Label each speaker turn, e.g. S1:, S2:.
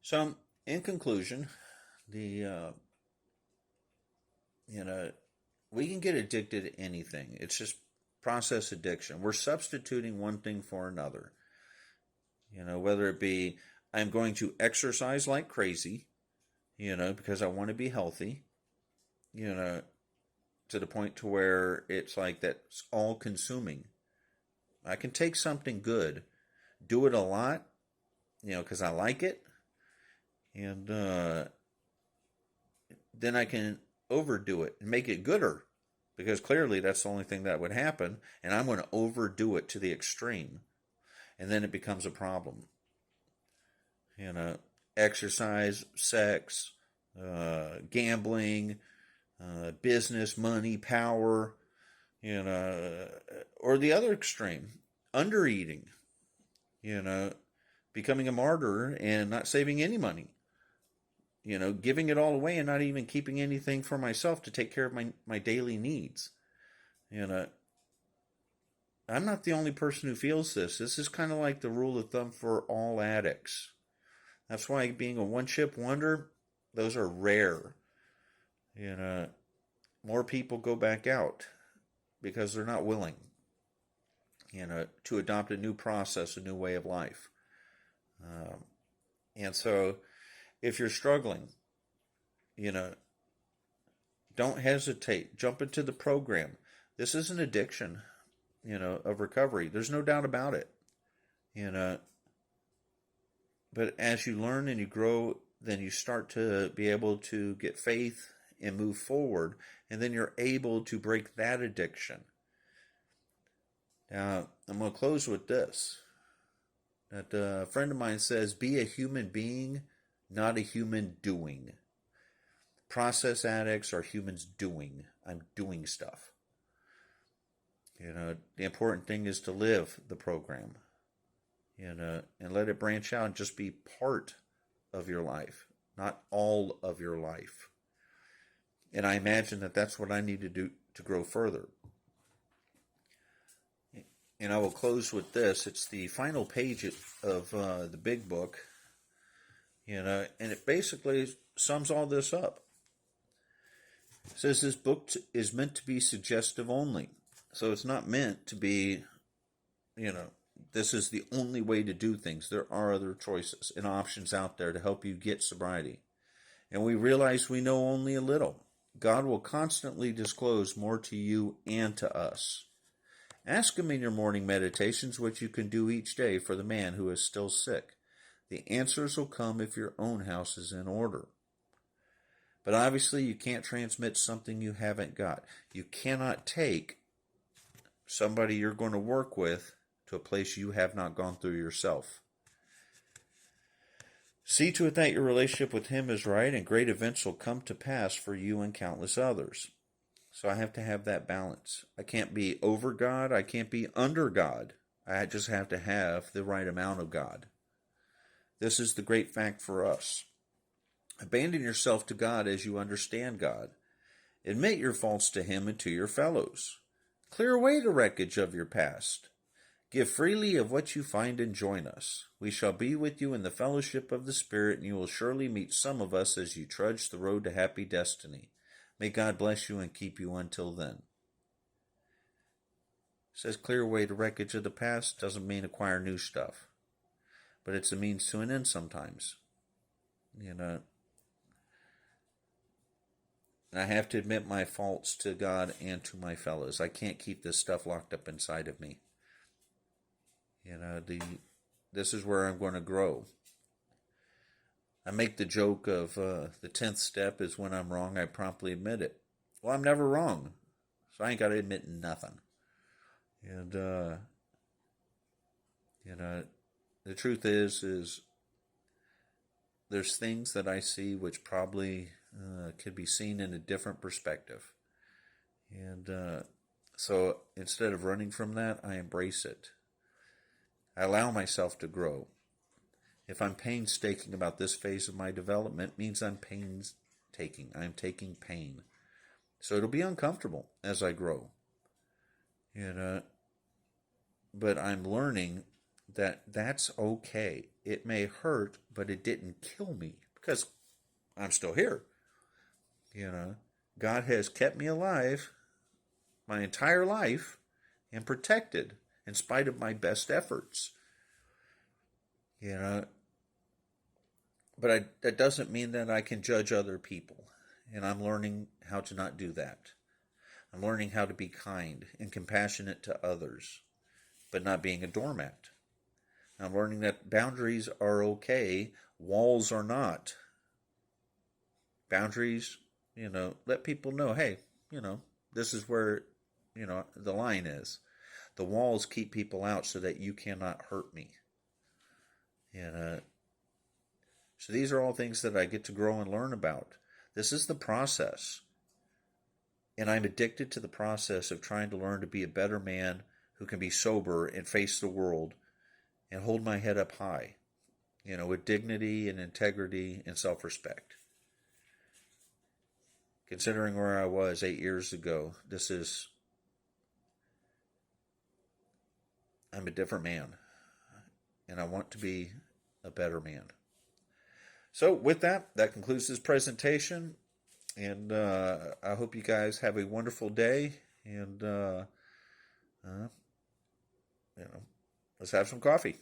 S1: So, in conclusion, the you know we can get addicted to anything. It's just process addiction. We're substituting one thing for another. Whether it be I'm going to exercise like crazy, because I want to be healthy, you know, to the point to where it's like that's all consuming. I can take something good, do it a lot, because I like it, and then I can overdo it and make it gooder because clearly that's the only thing that would happen, and I'm going to overdo it to the extreme, and then it becomes a problem. You know, exercise, sex, gambling, business, money, power, or the other extreme, under eating, you know, becoming a martyr and not saving any money, giving it all away and not even keeping anything for myself to take care of my daily needs. You know, I'm not the only person who feels this. This is kind of like the rule of thumb for all addicts. That's why being a one chip wonder, those are rare. You know, more people go back out because they're not willing, to adopt a new process, a new way of life. Um, and so if you're struggling, you know, don't hesitate. Jump into the program. This is an addiction, of recovery. There's no doubt about it. You know, but as you learn and you grow, then you start to be able to get faith and move forward, and then you're able to break that addiction. Now, I'm going to close with this. That a friend of mine says, be a human being, not a human doing. Process addicts are humans doing. I'm doing stuff. The important thing is to live the program, and let it branch out and just be part of your life, not all of your life. And I imagine that that's what I need to do to grow further. And I will close with this. It's the final page of the big book, and it basically sums all this up. It says this book is meant to be suggestive only. So it's not meant to be, this is the only way to do things. There are other choices and options out there to help you get sobriety. And we realize we know only a little. God will constantly disclose more to you and to us. Ask Him in your morning meditations what you can do each day for the man who is still sick. The answers will come if your own house is in order. But obviously, you can't transmit something you haven't got. You cannot take somebody you're going to work with to a place you have not gone through yourself. See to it that your relationship with Him is right, and great events will come to pass for you and countless others. So I have to have that balance. I can't be over God. I can't be under God. I just have to have the right amount of God. This is the great fact for us. Abandon yourself to God as you understand God. Admit your faults to Him and to your fellows. Clear away the wreckage of your past. Give freely of what you find and join us. We shall be with you in the fellowship of the Spirit, and you will surely meet some of us as you trudge the road to happy destiny. May God bless you and keep you until then. It says clear away the wreckage of the past doesn't mean acquire new stuff, but it's a means to an end sometimes. And I have to admit my faults to God and to my fellows. I can't keep this stuff locked up inside of me. This is where I'm going to grow. I make the joke of the 10th step is when I'm wrong, I promptly admit it. Well, I'm never wrong, so I ain't got to admit nothing. And, the truth is there's things that I see which probably could be seen in a different perspective. And so instead of running from that, I embrace it. I allow myself to grow. If I'm painstaking about this phase of my development, it means I'm painstaking. I'm taking pain. So it'll be uncomfortable as I grow. But I'm learning that that's okay. it may hurt, but it didn't kill me because I'm still here. You know, God has kept me alive my entire life and protected in spite of my best efforts. You know, but that doesn't mean that I can judge other people. And I'm learning how to not do that. I'm learning how to be kind and compassionate to others, but not being a doormat. I'm learning that boundaries are okay, walls are not. Boundaries, let people know, hey, this is where, the line is. The walls keep people out so that you cannot hurt me. So these are all things that I get to grow and learn about. This is the process. And I'm addicted to the process of trying to learn to be a better man who can be sober and face the world and hold my head up high, with dignity and integrity and self-respect. Considering where I was 8 years ago, I'm a different man. And I want to be a better man. So with that concludes this presentation. And I hope you guys have a wonderful day. And, let's have some coffee.